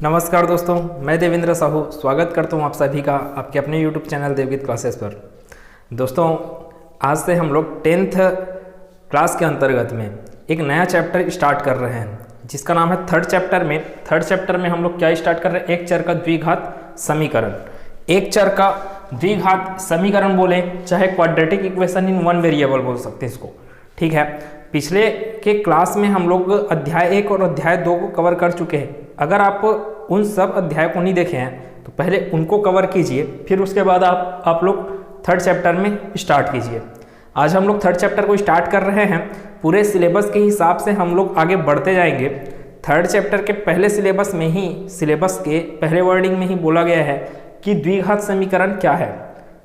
नमस्कार दोस्तों, मैं देवेंद्र साहू स्वागत करता हूं आप सभी का आपके अपने YouTube चैनल देवगीत क्लासेस पर। दोस्तों, आज से हम लोग 10th क्लास के अंतर्गत में एक नया चैप्टर स्टार्ट कर रहे हैं जिसका नाम है थर्ड चैप्टर में हम लोग क्या स्टार्ट कर रहे हैं, एक चर का द्विघात समीकरण। एक चर का द्विघात समीकरण बोले चाहे quadratic equation in one variable बोल सकते हैं इसको, ठीक है। पिछले के क्लास में हम लोग अध्याय 1 और अध्याय 2 को कवर कर चुके हैं। अगर आप उन सब अध्याय को नहीं देखे हैं तो पहले उनको कवर कीजिए, फिर उसके बाद आप लोग थर्ड चैप्टर में स्टार्ट कीजिए। आज हम लोग थर्ड चैप्टर को स्टार्ट कर रहे हैं। पूरे सिलेबस के हिसाब से हम लोग आगे बढ़ते जाएंगे। थर्ड चैप्टर के पहले सिलेबस के पहले वर्डिंग में ही बोला गया है कि द्विघात समीकरण क्या है,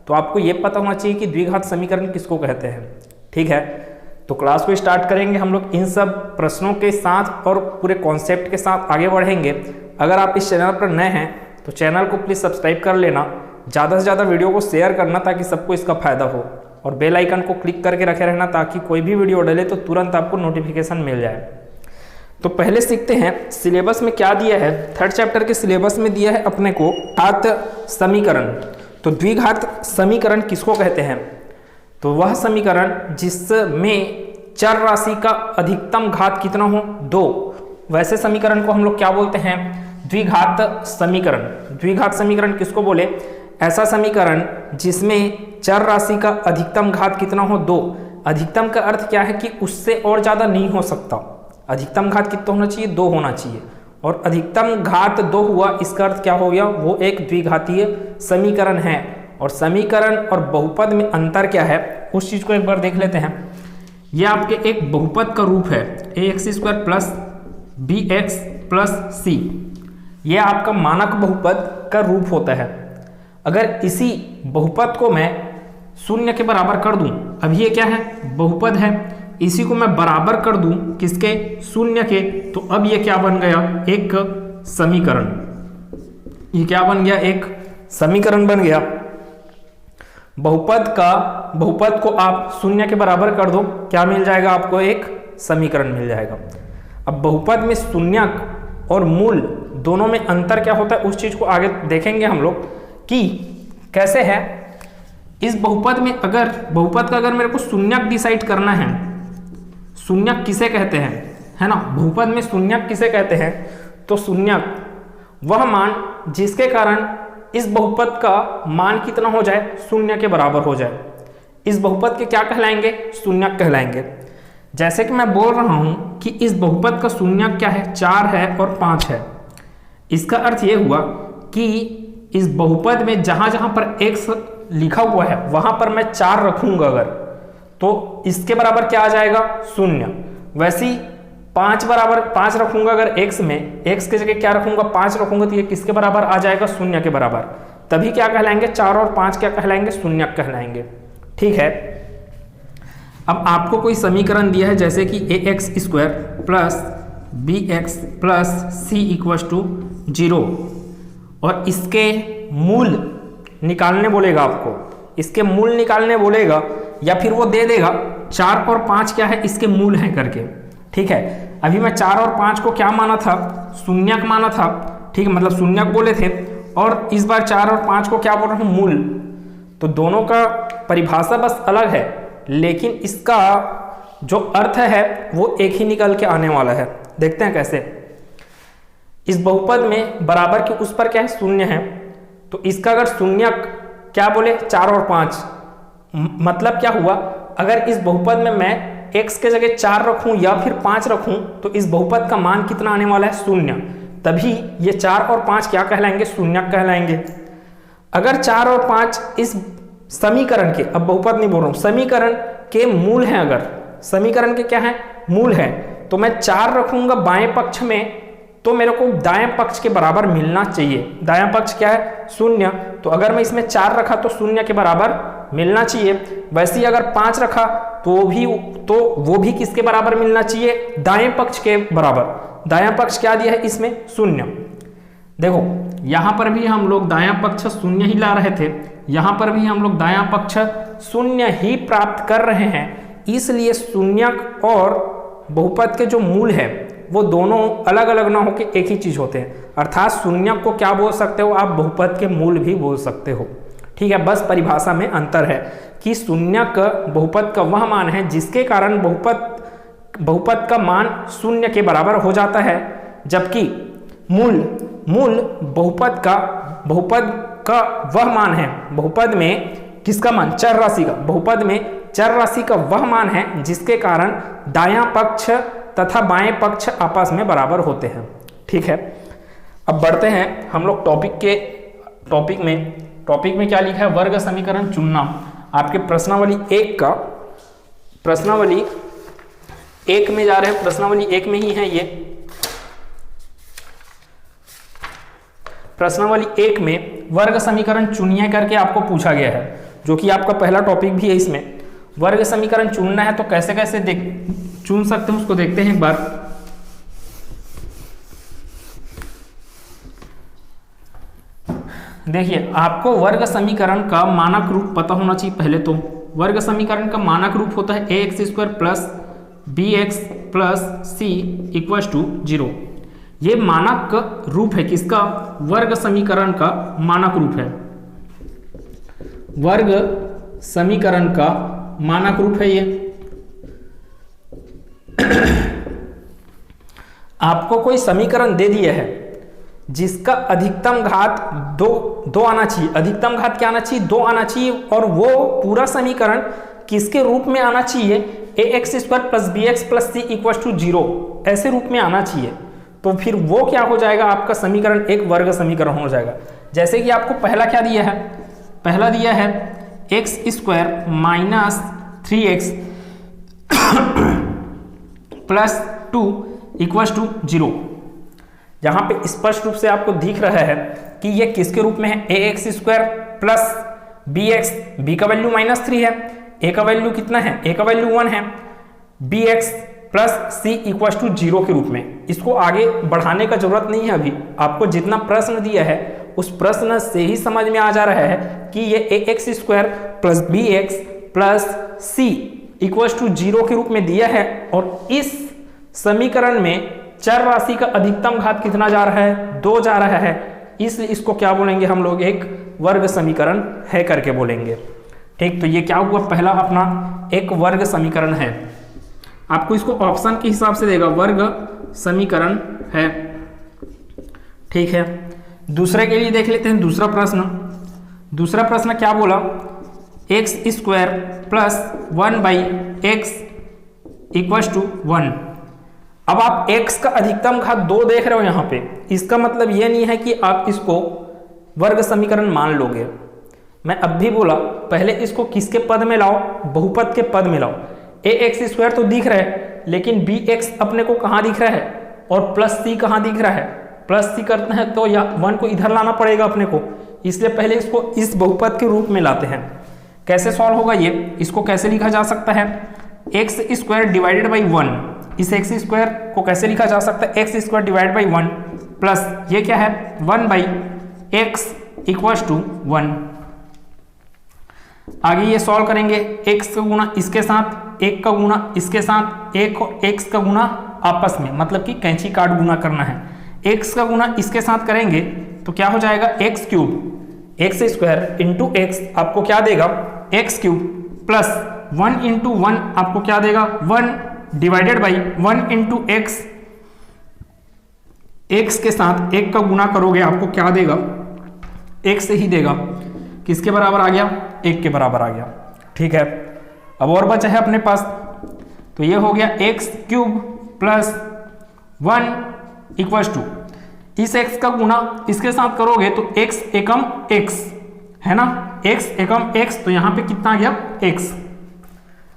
तो आपको ये पता होना चाहिए कि द्विघात समीकरण किसको कहते हैं, ठीक है। तो क्लास को स्टार्ट करेंगे हम लोग इन सब प्रश्नों के साथ और पूरे कॉन्सेप्ट के साथ आगे बढ़ेंगे। अगर आप इस चैनल पर नए हैं तो चैनल को प्लीज़ सब्सक्राइब कर लेना, ज़्यादा से ज़्यादा वीडियो को शेयर करना ताकि सबको इसका फायदा हो, और बेल आइकन को क्लिक करके रखे रहना ताकि कोई भी वीडियो डले तो तुरंत आपको नोटिफिकेशन मिल जाए। तो पहले सीखते हैं सिलेबस में क्या दिया है। थर्ड चैप्टर के सिलेबस में दिया है अपने को घात समीकरण। तो द्विघात समीकरण किसको कहते हैं? तो वह समीकरण जिसमें चर राशि का अधिकतम घात कितना हो, 2, वैसे समीकरण को हम लोग क्या बोलते हैं, द्विघात समीकरण। द्विघात समीकरण किसको बोले? ऐसा समीकरण जिसमें चर राशि का अधिकतम घात कितना हो, 2। अधिकतम का अर्थ क्या है कि उससे और ज्यादा नहीं हो सकता। अधिकतम घात कितना होना चाहिए, 2 होना चाहिए, और अधिकतम घात 2 हुआ, इसका अर्थ क्या हो गया, वो एक द्विघातीय समीकरण है। और समीकरण और बहुपद में अंतर क्या है उस चीज को एक बार देख लेते हैं। यह आपके एक बहुपद का रूप है, ax² plus bx plus c। यह आपका मानक बहुपद का रूप होता है। अगर इसी बहुपद को मैं शून्य के बराबर कर दूं, अभी ये क्या है, बहुपद है, इसी को मैं बराबर कर दूं किसके, शून्य के, तो अब ये क्या बन गया, एक समीकरण। ये क्या बन गया, एक समीकरण बन गया। बहुपद को आप शून्य के बराबर कर दो, क्या मिल जाएगा आपको, एक समीकरण मिल जाएगा। अब बहुपद में शून्यक और मूल दोनों में अंतर क्या होता है उस चीज को आगे देखेंगे हम लोग कि कैसे है। इस बहुपद में बहुपद का अगर मेरे को शून्यक डिसाइड करना है, शून्यक किसे कहते हैं, है ना, बहुपद में शून्यक किसे कहते हैं, तो शून्यक वह मान जिसके कारण इस बहुपद का मान कितना हो जाए, शून्य के बराबर हो जाए। इस बहुपद के क्या कहलाएंगे, शून्यक कहलाएंगे। जैसे कि मैं बोल रहा हूं कि इस बहुपद का शून्यक क्या है, 4 है और 5 है। इसका अर्थ यह हुआ कि इस बहुपद में जहां जहां पर x लिखा हुआ है वहां पर मैं 4 रखूंगा अगर, तो इसके बराबर क्या आ जाएगा, शून्य। वैसे ही 5 बराबर 5 रखूंगा अगर x में, x की जगह क्या रखूंगा, 5 रखूंगा, तो ये किसके बराबर आ जाएगा, शून्य के बराबर। तभी क्या कहलाएंगे, 4 और 5 क्या कहलाएंगे, शून्यक कहलाएंगे, ठीक है। अब आपको कोई समीकरण दिया है जैसे कि ax² plus bx plus c equals to 0, और इसके मूल निकालने बोलेगा आपको, इसके मूल निकालने बोलेगा, या फिर वो दे देगा 4 और 5 क्या है, इसके मूल हैं करके, ठीक है। अभी मैं 4 और 5 को क्या माना था, शून्यक माना था, ठीक है, मतलब शून्यक बोले थे, और इस बार 4 और 5 को क्या बोल रहा हूँ, मूल। तो दोनों का परिभाषा बस अलग है, लेकिन इसका जो अर्थ है वो एक ही निकल के आने वाला है। देखते हैं कैसे। इस बहुपद में बराबर के उस पर क्या है, शून्य है, तो इसका अगर शून्यक क्या बोले, 4 और 5, मतलब क्या हुआ, अगर इस बहुपद में मैं x के जगह 4 रखूं या फिर 5 रखूं तो इस बहुपद का मान कितना आने वाला है, शून्य। तभी ये 4 और 5 क्या कहलाएंगे, शून्यक कहलाएंगे। अगर 4 और 5 इस समीकरण के, अब बहुपद नहीं बोल रहा हूं, समीकरण के मूल हैं, अगर समीकरण के क्या है, मूल है, तो मैं 4 रखूंगा बाएं पक्ष में, तो मेरे को दाएं पक्ष के बराबर मिलना चाहिए। दायां पक्ष क्या है, शून्य, तो अगर मैं इसमें 4 रखा तो शून्य के बराबर मिलना चाहिए। वैसे ही अगर 5 रखा तो वो भी किसके बराबर मिलना चाहिए, दाएं पक्ष के बराबर। दायां पक्ष क्या दिया है इसमें, शून्य। देखो यहां पर भी हम लोग दायां पक्ष शून्य ही ला रहे थे, यहां पर भी हम लोग दायां पक्ष शून्य ही प्राप्त कर रहे हैं, इसलिए शून्यक और बहुपद के जो मूल है वो दोनों अलग अलग ना होके एक ही चीज होते हैं। अर्थात शून्यक को क्या बोल सकते हो आप, बहुपद के मूल भी बोल सकते हो। ठीक है, बस परिभाषा में अंतर है कि शून्यक बहुपद का वह मान है जिसके कारण बहुपद का मान शून्य के बराबर हो जाता है, जबकि मूल बहुपद का वह मान है, बहुपद में किसका मान, चर राशि का, बहुपद में चर राशि का वह मान है जिसके कारण दायां पक्ष तथा बाएं पक्ष आपस में बराबर होते हैं। ठीक है, अब बढ़ते हैं हम लोग टॉपिक में क्या लिखा है, वर्ग समीकरण चुनना। आपके प्रश्नावली 1 में जा रहे हैं, प्रश्नावली 1 में ही है ये। प्रश्नावली 1 में वर्ग समीकरण चुनिए करके आपको पूछा गया है, जो कि आपका पहला टॉपिक भी है। इसमें वर्ग समीकरण चुनना है तो कैसे कैसे चुन सकते हैं उसको देखते हैं एक बार। देखिए, आपको वर्ग समीकरण का मानक रूप पता होना चाहिए पहले तो। वर्ग समीकरण का मानक रूप होता है ax² plus bx plus c equal to 0। ये मानक रूप है किसका, वर्ग समीकरण का मानक रूप है, वर्ग समीकरण का मानक रूप है ये। आपको कोई समीकरण दे दिया है जिसका अधिकतम घात दो आना चाहिए, अधिकतम घात क्या आना चाहिए, 2 आना चाहिए, और वो पूरा समीकरण किसके रूप में आना चाहिए, ax² plus bx plus c equal to 0 ऐसे रूप में आना चाहिए। तो फिर वो क्या हो जाएगा, आपका समीकरण एक वर्ग समीकरण हो जाएगा। जैसे कि आपको पहला क्या दिया है, पहला दिया है x² minus 3x plus 2 equal to 0। यहाँ पे स्पष्ट रूप से आपको दिख रहा है कि ये किसके रूप में है, ax² प्लस bx, b का वैल्यू -3 है, a का वैल्यू कितना है, a का वैल्यू 1 है, bx plus c equal to 0 के रूप में। इसको आगे बढ़ाने का जरूरत नहीं है, अभी आपको जितना प्रश्न दिया है उस प्रश्न से ही समझ में आ जा रहा है कि ये ax² plus bx plus c equal to 0 के रूप में दिया है, और इस समीकरण में चर राशि का अधिकतम घात कितना जा रहा है, 2 जा रहा है, इसलिए इसको क्या बोलेंगे हम लोग, एक वर्ग समीकरण है करके बोलेंगे। ठीक, तो ये क्या हुआ, पहला अपना एक वर्ग समीकरण है। आपको इसको ऑप्शन के हिसाब से देगा, वर्ग समीकरण है। ठीक है, दूसरे के लिए देख लेते हैं दूसरा प्रश्न। दूसरा प्रश्न क्या बोला, x² plus 1/x equal to 1। अब आप x का अधिकतम घात 2 देख रहे हो यहाँ पे, इसका मतलब ये नहीं है कि आप इसको वर्ग समीकरण मान लोगे। मैं अब भी बोला, पहले इसको किसके पद में लाओ, बहुपद के पद में लाओ। ax² तो दिख रहा है, लेकिन bx अपने को कहाँ दिख रहा है, और प्लस c कहाँ दिख रहा है, प्लस c करते हैं तो या 1 को इधर लाना पड़ेगा अपने को, इसलिए पहले इसको इस बहुपद के रूप में लाते हैं। कैसे सॉल्व होगा ये, इसको कैसे लिखा जा सकता है, x² डिवाइडेड बाई 1, इस x² को कैसे लिखा जा सकता है, x² डिवाइड बाई 1 प्लस ये क्या है 1/x इक्वल टू 1। आगे ये सॉल्व करेंगे, x का गुना इसके साथ, 1 का गुना इसके साथ, 1 और x का गुना आपस में, मतलब कि कैंची काट गुना करना है। x का गुना इसके साथ करेंगे तो क्या हो जाएगा, x³ x² इंटू x आपको क्या देगा, x³ प्लस 1 इंटू 1 आपको क्या देगा, 1 divided by 1 into x, x के साथ 1 का गुना करोगे आपको क्या देगा, x से ही देगा, किसके बराबर आ गया, 1 के बराबर आ गया। ठीक है, अब और बचा है अपने पास, तो ये हो गया x³ प्लस 1 इक्वल टू, इस x का गुना इसके साथ करोगे तो x एकम x है ना, x एकम x, तो यहाँ पे कितना आ गया x।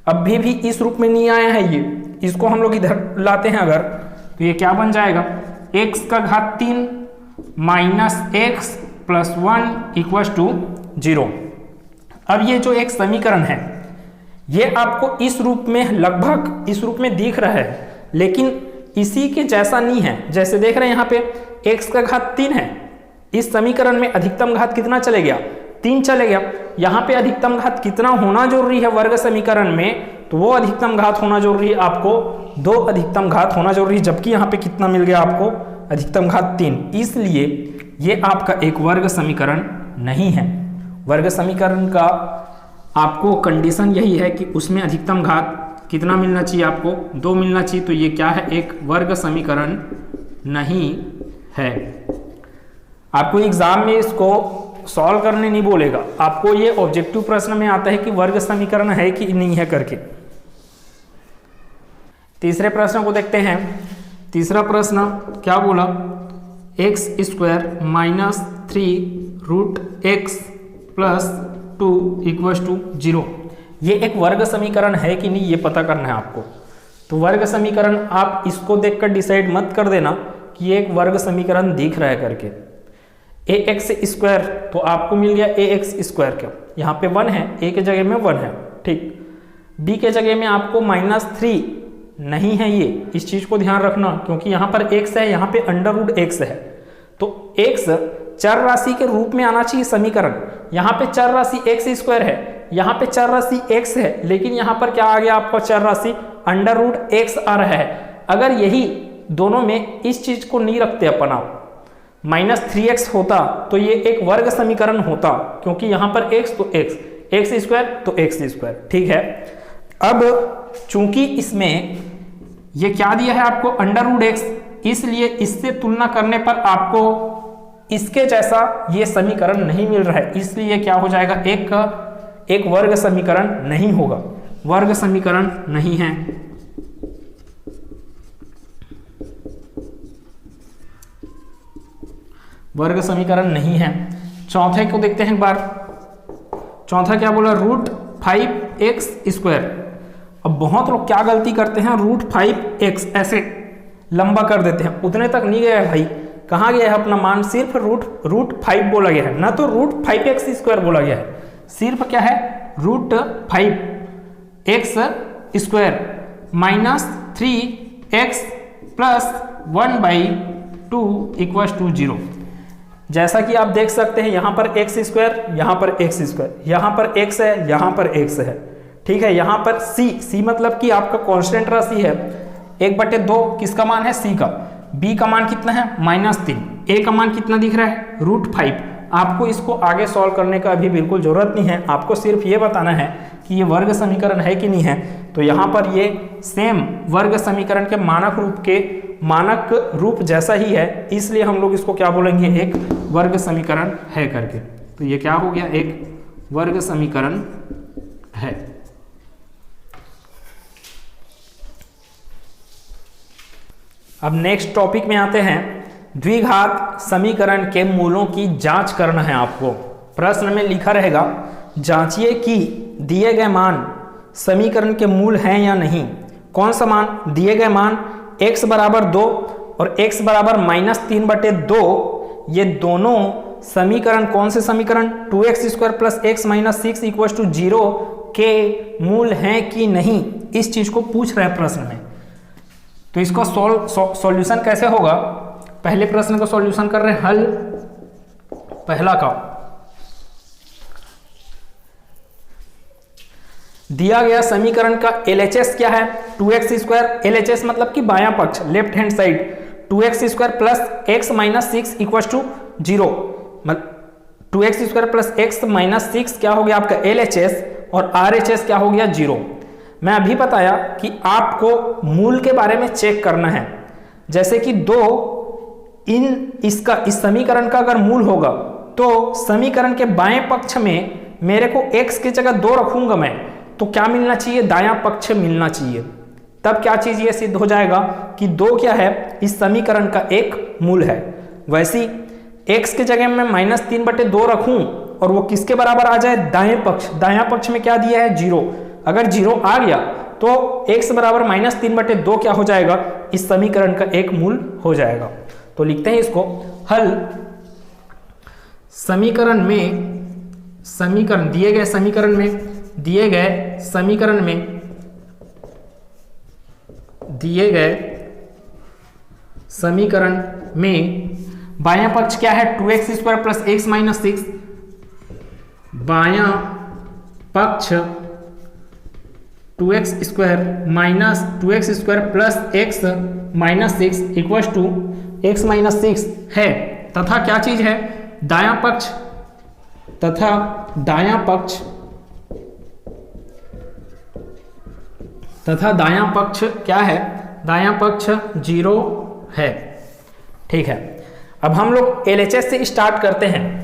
अब भी इस रूप में नहीं आया है ये, इसको हम लोग इधर लाते हैं अगर, तो ये क्या बन जाएगा, x का घात 3 minus x plus 1 equal to 0। अब ये जो एक समीकरण है ये आपको इस रूप में, लगभग इस रूप में दिख रहा है, लेकिन इसी के जैसा नहीं है। जैसे देख रहे हैं यहाँ पे x का घात 3 है, इस समीकरण में अधिकतम घात कितना चले गया, 3 चले गया। यहाँ पे अधिकतम घात कितना होना जरूरी है वर्ग समीकरण में, तो वो अधिकतम घात होना जरूरी है आपको 2 अधिकतम घात होना जरूरी है, जबकि यहाँ पे कितना मिल गया आपको, अधिकतम घात 3। इसलिए ये आपका एक वर्ग समीकरण नहीं है। वर्ग समीकरण का आपको कंडीशन यही है कि उसमें अधिकतम घात कितना मिलना चाहिए, आपको 2 मिलना चाहिए। तो ये क्या है, एक वर्ग समीकरण नहीं है। आपको एग्जाम में इसको सॉल्व करने नहीं बोलेगा, आपको ये ऑब्जेक्टिव प्रश्न में आता है कि वर्ग समीकरण है कि नहीं है करके। तीसरे प्रश्न को देखते हैं। तीसरा प्रश्न क्या बोला, x square minus 3 root x plus 2 equals to 0। ये एक वर्ग समीकरण है कि नहीं, ये पता करना है आपको। तो वर्ग समीकरण आप इसको देखकर डिसाइड मत कर देना कि ये एक वर्ग समीकरण दिख रहा है करके। ए एक्स स्क्वायर तो आपको मिल गया ए एक्स स्क्वायर का, यहाँ पे 1 है, ए के जगह में 1 है, ठीक। बी के जगह में आपको -3 नहीं है, ये इस चीज को ध्यान रखना, क्योंकि यहाँ पर x है, यहाँ पे अंडर रूट एक्स है। तो x चर राशि के रूप में आना चाहिए समीकरण। यहाँ पे चर राशि एक्स स्क्वायर है, यहाँ पे चर राशि x है, लेकिन यहाँ पर क्या आ गया आपका, चर राशि अंडर रूट एक्स आ रहा है। अगर यही दोनों में इस चीज को नहीं रखते अपन आप, -3x होता तो ये एक वर्ग समीकरण होता, क्योंकि यहाँ पर x तो x स्क्वायर तो x स्क्वायर, ठीक है। अब चूंकि इसमें ये क्या दिया है आपको, अंडर रूट एक्स, इसलिए इससे तुलना करने पर आपको इसके जैसा ये समीकरण नहीं मिल रहा है, इसलिए क्या हो जाएगा, एक वर्ग समीकरण नहीं होगा, वर्ग समीकरण नहीं है। वर्ग समीकरण नहीं है। चौथे को देखते हैं एक बार। चौथा क्या बोला, रूट 5x स्क्वायर। अब बहुत लोग क्या गलती करते हैं, रूट 5x ऐसे लंबा कर देते हैं, उतने तक नहीं गया है भाई। कहाँ गया है अपना मान, सिर्फ रूट 5 बोला गया है, ना तो रूट 5x स्क्वायर बोला गया है, सिर्फ क्या है, root 5x square minus 3x plus 1/2 equals to 0। जैसा कि आप देख सकते हैं, यहाँ पर x स्क्वायर, यहाँ पर x स्क्वायर, यहाँ पर x है, यहाँ पर x है, ठीक है। यहाँ पर c मतलब कि आपका कांस्टेंट राशि है, 1/2 किसका मान है, c का। b का मान कितना है, -3। a का मान कितना दिख रहा है, रूट 5। आपको इसको आगे सॉल्व करने का अभी बिल्कुल जरूरत नहीं है, आपको सिर्फ ये बताना है कि ये वर्ग समीकरण है कि नहीं है। तो यहाँ पर ये सेम वर्ग समीकरण के मानक रूप जैसा ही है, इसलिए हम लोग इसको क्या बोलेंगे, एक वर्ग समीकरण है करके। तो ये क्या हो गया, एक वर्ग समीकरण है। अब नेक्स्ट टॉपिक में आते हैं। द्विघात समीकरण के मूलों की जांच करना है आपको। प्रश्न में लिखा रहेगा, जांचिए कि दिए गए मान समीकरण के मूल हैं या नहीं। कौन सा मान, दिए गए मान x बराबर 2 और x बराबर -3/2, ये दोनों समीकरण कौन से समीकरण, 2x square plus x minus 6 equal to 0 के मूल हैं कि नहीं, इस चीज को पूछ रहा है प्रश्न में। तो इसका सॉल्यूशन कैसे होगा, पहले प्रश्न का सॉल्यूशन कर रहे हैं, हल पहला का। दिया गया समीकरण का LHS क्या है, 2x स्क्वायर, LHS मतलब कि बायां पक्ष, left hand side, 2x square plus x minus 6 equal to 0। 2x square plus x minus 6 क्या हो गया आपका LHS, और RHS क्या हो गया 0। मैं अभी बताया कि आपको मूल के बारे में चेक करना है, जैसे कि इस समीकरण का अगर मूल होगा तो समीकरण के बाएं पक्ष में मेरे को x की जगह 2 रखूंगा मैं, तो क्या मिलना चाहिए, दायां पक्ष मिलना चाहिए। तब क्या चीज ये सिद्ध हो जाएगा कि 2 क्या है, इस समीकरण का एक मूल है। वैसे x की जगह में -3/2 रखूं और वो किसके बराबर आ जाए, दाएं पक्ष। दायां पक्ष में क्या दिया है, 0। अगर 0 आ गया तो x बराबर -3/2 क्या हो जाएगा, इस समीकरण का एक मूल हो जाएगा। तो लिखते हैं इसको, हल दिए गए समीकरण में बायां पक्ष क्या है, 2x square plus x minus 6, बायां पक्ष 2x square minus 2x square plus x minus 6 equal to x minus 6 है, तथा क्या चीज है, दायां पक्ष, तथा दायां पक्ष क्या है, दायां पक्ष 0 है। ठीक है, अब हम लोग LHS से स्टार्ट करते हैं।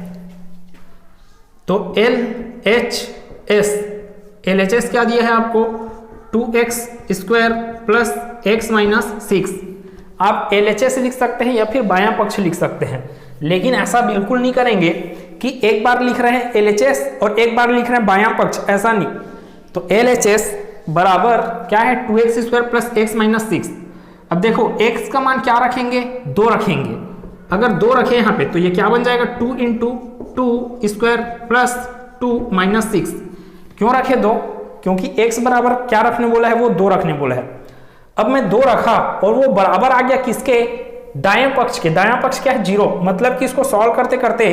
तो LHS क्या दिया है आपको, 2x square plus x minus 6। आप LHS लिख सकते हैं या फिर बायां पक्ष लिख सकते हैं, लेकिन ऐसा बिल्कुल नहीं करेंगे कि एक बार लिख रहे हैं LHS और एक बार लिख रहे हैं बायां पक्ष, ऐसा नहीं। तो LHS बराबर क्या है, 2x square plus x minus 6। अब देखो x का मान क्या रखेंगे, 2 रखेंगे। अगर 2 रखे यहाँ पे तो ये क्या बन जाएगा, 2 इंटू 2 स्क्वायर प्लस 2 माइनस 6। क्यों रखे 2, क्योंकि x बराबर क्या रखने बोला है, वो 2 रखने बोला है। अब मैं 2 रखा और वो बराबर आ गया किसके, दाएं पक्ष के। दायां पक्ष क्या है, 0, मतलब कि इसको सॉल्व करते करते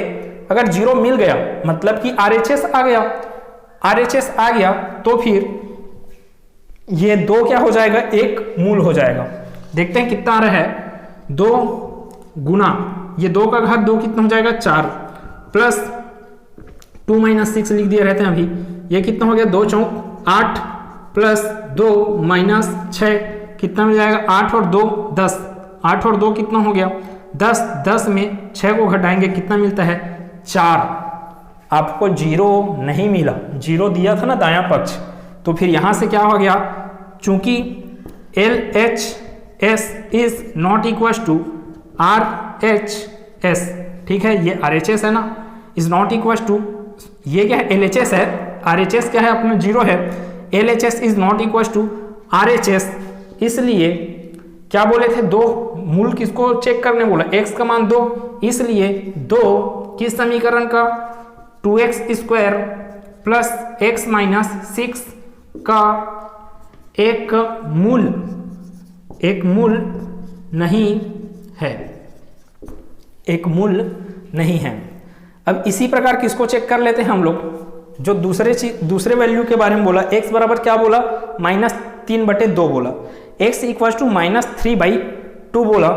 अगर 0 मिल गया मतलब कि RHS आ गया। RHS आ गया तो फिर ये 2 क्या हो जाएगा, एक मूल हो जाएगा। देखते हैं कितना आ रहा है, 2 गुना ये 2 का घात 2 कितना हो जाएगा, 4 प्लस 2 माइनस 6 लिख दिए रहते हैं अभी, ये कितना हो गया, 2 चौक 8 प्लस 2 माइनस 6 कितना मिल जाएगा, 8 और 2 10, 8 और 2 कितना हो गया, 10, 10 में 6 को घटाएंगे कितना मिलता है, 4। आपको 0 नहीं मिला, 0 दिया था ना दायां पक्ष, तो फिर यहां से क्या हो गया, चूंकि LHS is not equal to RHS, ठीक है, ये RHS है ना, इज नॉट इक्वल टू, ये क्या है, LHS है, RHS क्या है अपना 0 है, LHS is not equal to RHS। इसलिए क्या बोले थे, 2 मूल किसको चेक करने बोला, x का मान 2, इसलिए 2 किस समीकरण का, 2x square plus x minus 6 का एक मूल नहीं है, एक मूल नहीं है। अब इसी प्रकार किसको चेक कर लेते हैं हम लोग, जो दूसरे वैल्यू के बारे में बोला, x बराबर क्या बोला, -3/2 बोला, x इक्वल टू -3/2 बोला,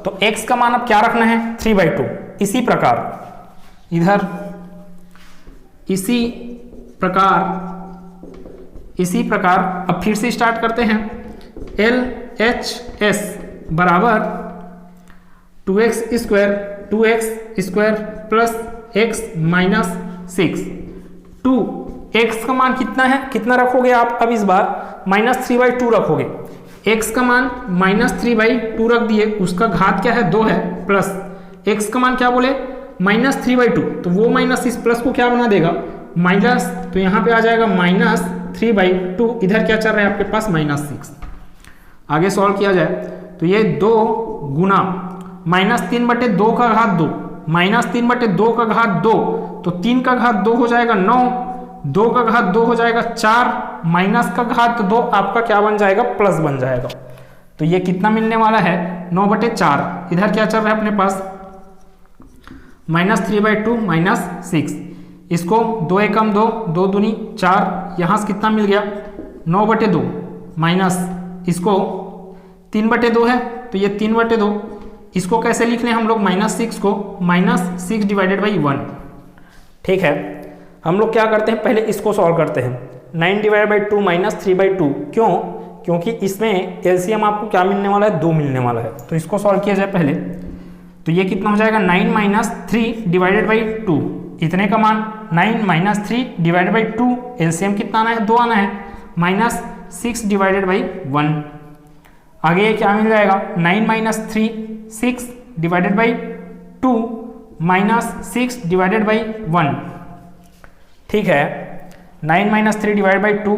तो x का मान अब क्या रखना है, 3/2। इसी प्रकार अब फिर से स्टार्ट करते हैं। LHS बराबर 2x square plus x minus 6, 2x का मान कितना है, कितना रखोगे आप, अब इस बार -3/2 रखोगे, x का मान -3/2 रख दिए, उसका घात क्या है, 2 है, प्लस x का मान क्या बोले, -3/2, तो वो माइनस इस प्लस को क्या बना देगा, माइनस, तो यहाँ पे आ जाएगा -3/2, इधर क्या चल रहा है आपके पास, -6। आगे सॉल्व किया जाए तो ये 2 गुना -3/2 का घात 2, -3/2 का घात 2, तो 3 का घात 2 हो जाएगा 9, 2 का घात 2 हो जाएगा 4, माइनस का घात 2 आपका क्या बन जाएगा, प्लस बन जाएगा। तो ये कितना मिलने वाला है, 9/4। इधर क्या चल रहा है अपने पास, -3/2 -6, इसको 2 एकम 2, 2 दूनी 4, यहाँ से कितना मिल गया, 9/2 माइनस इसको 3/2 है, तो ये 3/2, इसको कैसे लिख लें हम लोग, -6 को, -6 डिवाइडेड बाई 1। ठीक है, हम लोग क्या करते हैं, पहले इसको सॉल्व करते हैं, 9 डिवाइडेड बाई 2 -3/2, क्यों, क्योंकि इसमें एलसीएम आपको क्या मिलने वाला है, 2 मिलने वाला है। तो इसको सॉल्व किया जाए पहले, तो ये कितना हो जाएगा, 9 - 3 डिवाइडेड बाई 2, इतने का मान 9 - 3 डिवाइडेड बाई 2, एलसीएम कितना आना है, 2 आना है, -6 डिवाइडेड बाई 1। आगे ये क्या मिल जाएगा, 9 - 3 6 डिवाइडेड बाई 2 -6 डिवाइडेड बाई 1। ठीक है, 9 - 3 डिवाइडेड बाई 2,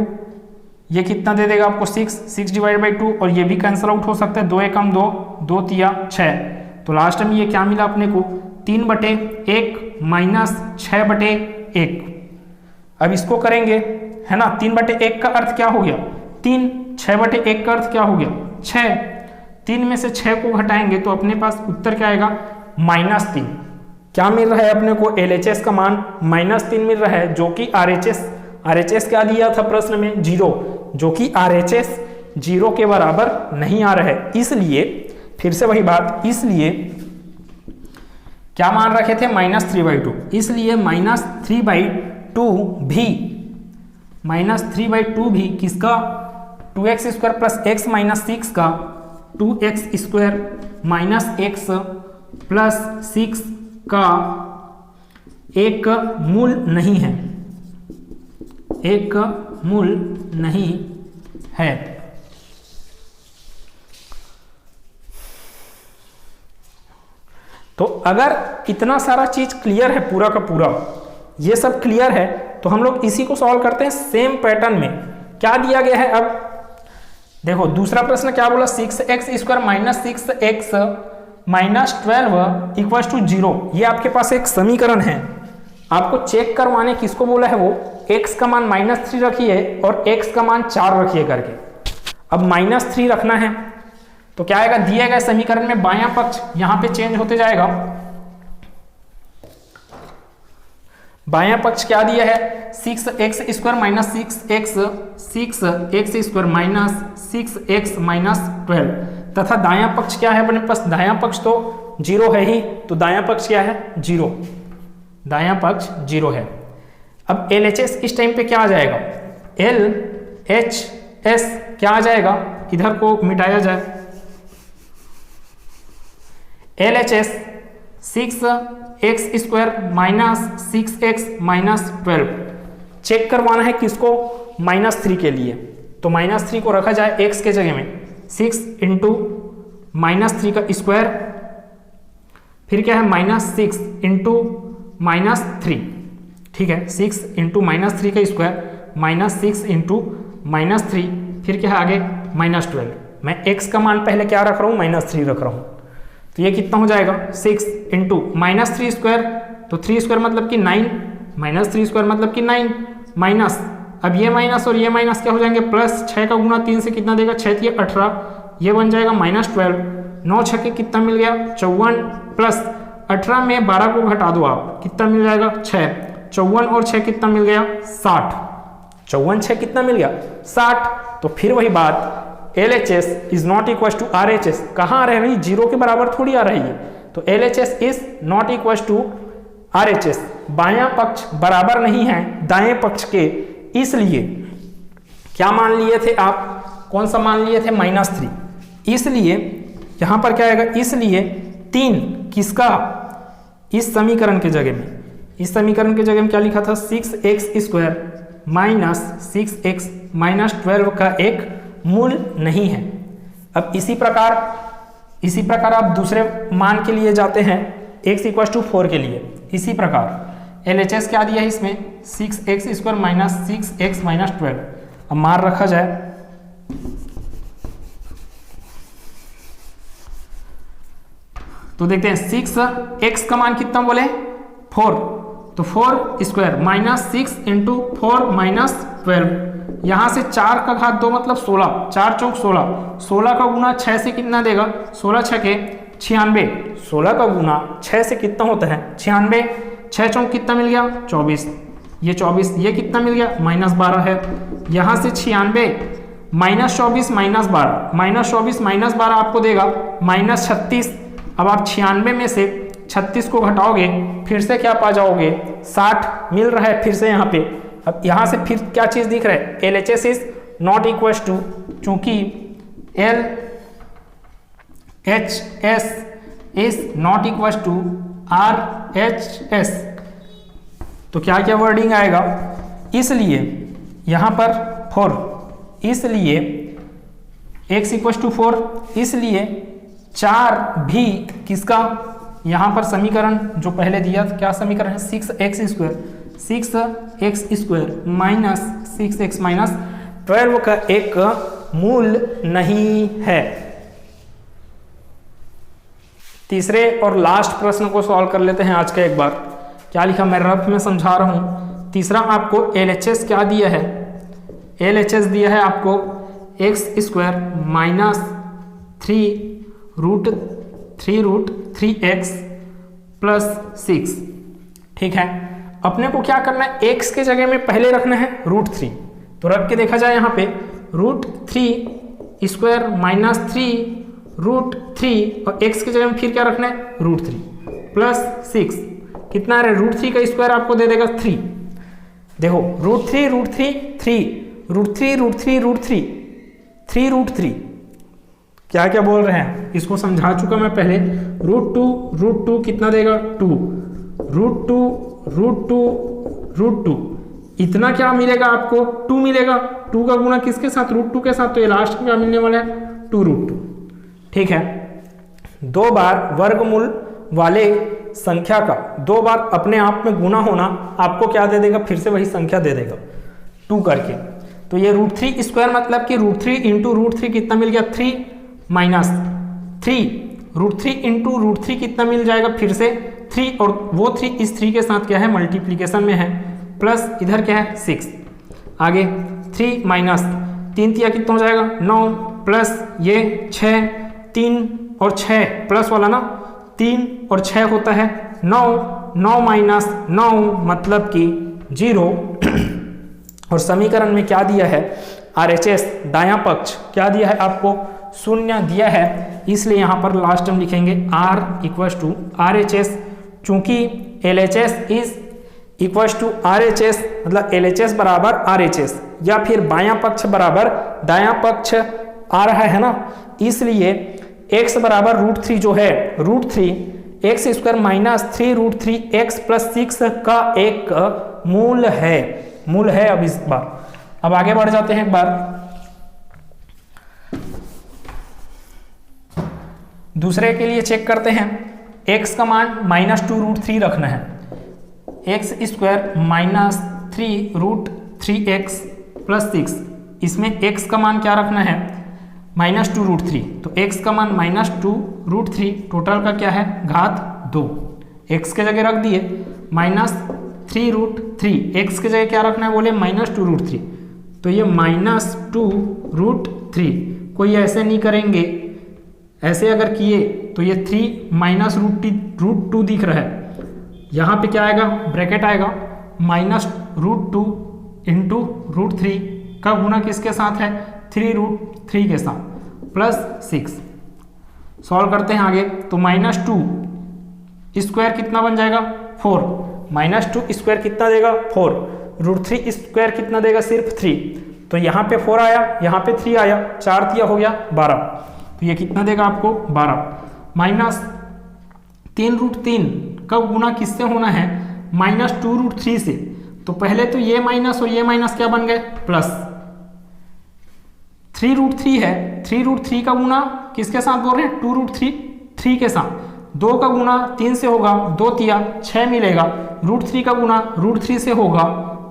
ये कितना दे देगा आपको, 6 डिवाइडेड बाई 2, और ये भी कैंसिल आउट हो सकता है, 2 एकम 2, 2 तिया 6, तो लास्ट में ये क्या मिला अपने को, 3/1 -6/1। अब इसको करेंगे, है ना, 3/1 का अर्थ क्या हो गया, 3, 6/1 का अर्थ क्या हो गया, 6, 3 में से 6 को घटाएंगे तो अपने पास उत्तर क्या आएगा, -3। क्या मिल रहा है अपने को, LHS का मान -3 मिल रहा है, जो कि RHS क्या दिया था प्रश्न में, 0, जो कि RHS 0 के बराबर नहीं आ रहा है। इसलिए फिर से वही बात, इसलिए क्या मान रखे थे -3/2, इसलिए -3/2 भी किसका 2x² प्लस x माइनस 6 का 2x² माइनस x प्लस 6 का एक मूल नहीं है, एक मूल नहीं है। तो अगर इतना सारा चीज क्लियर है, पूरा का पूरा ये सब क्लियर है, तो हम लोग इसी को सॉल्व करते हैं सेम पैटर्न में। क्या दिया गया है अब देखो, दूसरा प्रश्न क्या बोला, 6x² minus 6x minus 12 equal to 0। ये आपके पास एक समीकरण है, आपको चेक करवाने किसको बोला है, वो x का मान -3 रखिए और x का मान 4 रखिए करके। अब -3 रखना है तो क्या आएगा, दिए गए समीकरण में बायां पक्ष यहां पे चेंज होते जाएगा। बायां पक्ष क्या दिया है, 6x² minus 6x minus 6x minus 12, तथा दायां पक्ष क्या है अपने पास, दायां पक्ष तो 0 है ही, तो दायां पक्ष क्या है 0, दायां पक्ष 0 है। अब LHS इस टाइम पे क्या आ जाएगा, LHS क्या आ जाएगा, इधर को मिटाया जाए, LHS 6x² minus 6x minus 12 check करवाना है किसको, -3 के लिए, तो -3 को रखा जाए x के जगह में, 6 इंटू -3 का स्क्वायर, फिर क्या है -6 इंटू -3, ठीक है, 6 इंटू -3 का स्क्वायर -6 इंटू -3, फिर क्या है आगे -12। मैं x का मान पहले क्या रख रहा हूँ, -3 रख रहा हूँ, तो ये कितना हो जाएगा, 6 इंटू -3 स्क्वायर, तो 3 स्क्वायर मतलब कि 9, -3 स्क्वायर मतलब कि 9 माइनस, अब ये माइनस और ये माइनस क्या हो जाएंगे प्लस, 6 का गुना 3 से कितना देगा, 6 ये 18, ये बन जाएगा -12, 9 6 के कितना मिल गया 54, प्लस 18 में 12 को घटा दो आप, कितना मिल जाएगा 6, 54 और 6 कितना मिल गया 60, 54 6 कितना मिल गया 60। तो फिर वही बात, LHS is not equal to RHS, कहाँ आ रही है, 0 के बराबर थोड़ी आ रही है, तो LHS is not equal to RHS, बायां पक्ष बराबर नहीं है दाएं पक्ष के, इसलिए क्या मान लिए थे आप, कौन सा मान लिए थे -3, इसलिए यहां पर क्या आएगा, इसलिए 3 किसका, इस समीकरण के जगह में, इस समीकरण के जगह में क्या लिखा था, 6x² माइनस 6x माइनस 12 का एक मूल नहीं है। अब इसी प्रकार आप दूसरे मान के लिए जाते हैं, x इक्वल टू 4 के लिए, इसी प्रकार LHS क्या दिया है इसमें, 6x² माइनस 6x माइनस 12, अब मान रखा जाए, तो देखते हैं 6x का मान कितना बोले 4, तो 4 स्क्वायर माइनस 6 इंटू 4 माइनस 12, यहां से 4 का घात 2 मतलब 16, 4 चौक 16, 16 का गुना 6 से कितना देगा, 16 6 के 96, 16 का गुना 6 से कितना होता है 96, 6 चौक कितना मिल गया 24, ये 24, ये कितना मिल गया -12 है, यहां से 96 -24 -12 -12 आपको देगा -36। अब आप 96 में से 36 को घटाओगे, फिर से क्या पा जाओगे 60 मिल रहा है फिर से यहाँ पे। अब यहाँ से फिर क्या चीज दिख रहा है, LHS is not equal to, चूंकि LHS is not equal to RHS, तो क्या क्या वर्डिंग आएगा, इसलिए यहाँ पर 4, इसलिए x इक्वल टू 4, इसलिए 4 भी किसका, यहाँ पर समीकरण जो पहले दिया क्या समीकरण है, 6x² माइनस 6x माइनस 12 का एक मूल नहीं है। तीसरे और लास्ट प्रश्न को सॉल्व कर लेते हैं आज का एक बार। क्या लिखा, मैं रफ में समझा रहा हूं। तीसरा आपको LHS क्या दिया है, LHS दिया है आपको x² माइनस 3√3x प्लस 6, ठीक है। अपने को क्या करना है, x के जगह में पहले रखना है √3, तो रख के देखा जाए यहाँ पे √3² माइनस 3√3 और x की जगह में फिर क्या रखना है √3 प्लस 6 कितना है √3 का स्क्वायर आपको दे देगा 3। देखो √3 क्या क्या बोल रहे हैं इसको समझा चुका मैं पहले। √2 कितना देगा 2 √2 इतना क्या मिलेगा आपको 2 मिलेगा। 2 का गुना किसके साथ √2 के साथ, तो ये लास्ट में क्या मिलने वाला है 2√2। ठीक है, 2 बार वर्गमूल वाले संख्या का 2 बार अपने आप में गुना होना आपको क्या दे देगा, फिर से वही संख्या दे देगा 2 करके। तो ये √3² मतलब कि √3 × √3 कितना मिल गया 3 माइनस 3 √3 × √3 कितना मिल जाएगा फिर से 3 और वो 3 इस 3 के साथ क्या है मल्टीप्लीकेशन में है प्लस इधर क्या है 6 आगे 3 माइनस 3 तिया कितना हो जाएगा 9 प्लस ये 6 3 और 6 प्लस वाला ना 3 और 6 होता है 9 माइनस 9 मतलब कि 0 और समीकरण में क्या दिया है RHS दायां पक्ष क्या दिया है आपको 0 दिया है, इसलिए यहाँ पर लास्ट हम लिखेंगे R = RHS। चूंकि LHS is equal to RHS मतलब LHS बराबर RHS या फिर बायां पक्ष बराबर दायां पक्ष आ रहा है ना, इसलिए x बराबर √3 जो है √3 x² माइनस 3√3x + 6 का एक मूल है। अब इस बार अब आगे बढ़ जाते हैं एक बार दूसरे के लिए चेक करते हैं। x का मान -2√3 रखना है, x² माइनस 3√3x + 6 इसमें x का मान क्या रखना है -2√3, तो x का मान -2√3 टोटल का क्या है घात 2 x के जगह रख दिए -3√3 x के जगह क्या रखना है बोले -2√3, तो ये -2√3 कोई ऐसे नहीं करेंगे, ऐसे अगर किए तो ये 3 -√2 दिख रहा है, यहाँ पे क्या आएगा ब्रैकेट आएगा -√2 × √3 का गुना किसके साथ है 3√3 के साथ प्लस 6। सॉल्व करते हैं आगे, तो -2² कितना बन जाएगा 4 -2² कितना देगा 4 √3² कितना देगा सिर्फ 3, तो यहाँ पे 4 आया यहाँ पे 3 आया 4 तिया हो गया 12, तो ये कितना देगा आपको 12 माइनस 3√3 का गुना किससे होना है -2√3 से, तो पहले तो ये माइनस और ये माइनस क्या बन गए प्लस 3√3 है 3√3 का गुना किसके साथ बोल रहे हैं 2√3 के साथ, 2 का गुना 3 से होगा 2 तिया 6 मिलेगा, √3 का गुना √3 से होगा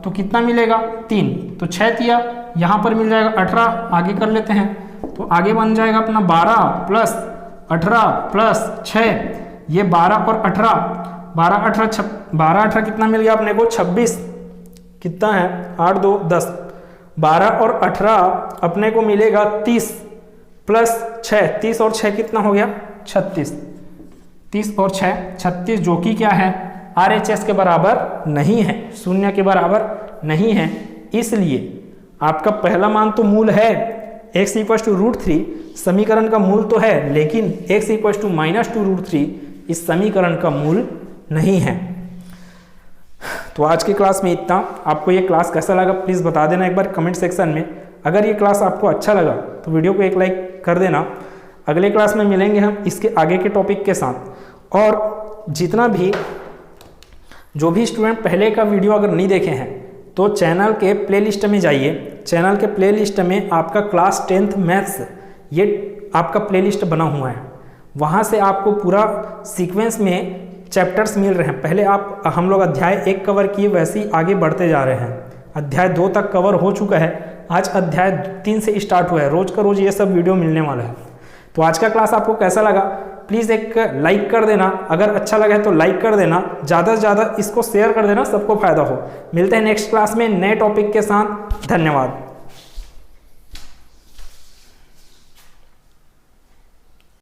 तो कितना मिलेगा 3, तो 6 तिया यहाँ पर मिल जाएगा 18, आगे कर लेते हैं तो आगे बन जाएगा अपना 12 + 18 + 6, ये 12 और 18 12 18 कितना मिल गया अपने को 26, कितना है 8 2 10 12 और 18 अपने को मिलेगा 30 + 6 30 और 6 कितना हो गया 36, 30 और 6 36 जो कि क्या है RHS के बराबर नहीं है, 0 के बराबर नहीं है, इसलिए आपका पहला मान तो मूल है x = √3 समीकरण का मूल तो है, लेकिन x = -2√3 इस समीकरण का मूल नहीं है। तो आज की क्लास में इतना। आपको ये क्लास कैसा लगा प्लीज़ बता देना एक बार कमेंट सेक्शन में। अगर ये क्लास आपको अच्छा लगा तो वीडियो को एक लाइक कर देना। अगले क्लास में मिलेंगे हम इसके आगे के टॉपिक के साथ, और जितना भी जो भी स्टूडेंट पहले का वीडियो अगर नहीं देखे हैं तो चैनल के प्लेलिस्ट में जाइए, चैनल के प्लेलिस्ट में आपका क्लास 10th मैथ्स ये आपका प्लेलिस्ट बना हुआ है, वहाँ से आपको पूरा सीक्वेंस में चैप्टर्स मिल रहे हैं। पहले हम लोग अध्याय 1 कवर किए, वैसे ही आगे बढ़ते जा रहे हैं, अध्याय 2 तक कवर हो चुका है, आज अध्याय 3 से स्टार्ट हुआ है, रोज का रोज ये सब वीडियो मिलने वाला है। तो आज का क्लास आपको कैसा लगा प्लीज़ एक लाइक कर देना, अगर अच्छा लगा है तो लाइक कर देना, ज़्यादा से ज़्यादा इसको शेयर कर देना, सबको फायदा हो। मिलते हैं नेक्स्ट क्लास में नए टॉपिक के साथ, धन्यवाद।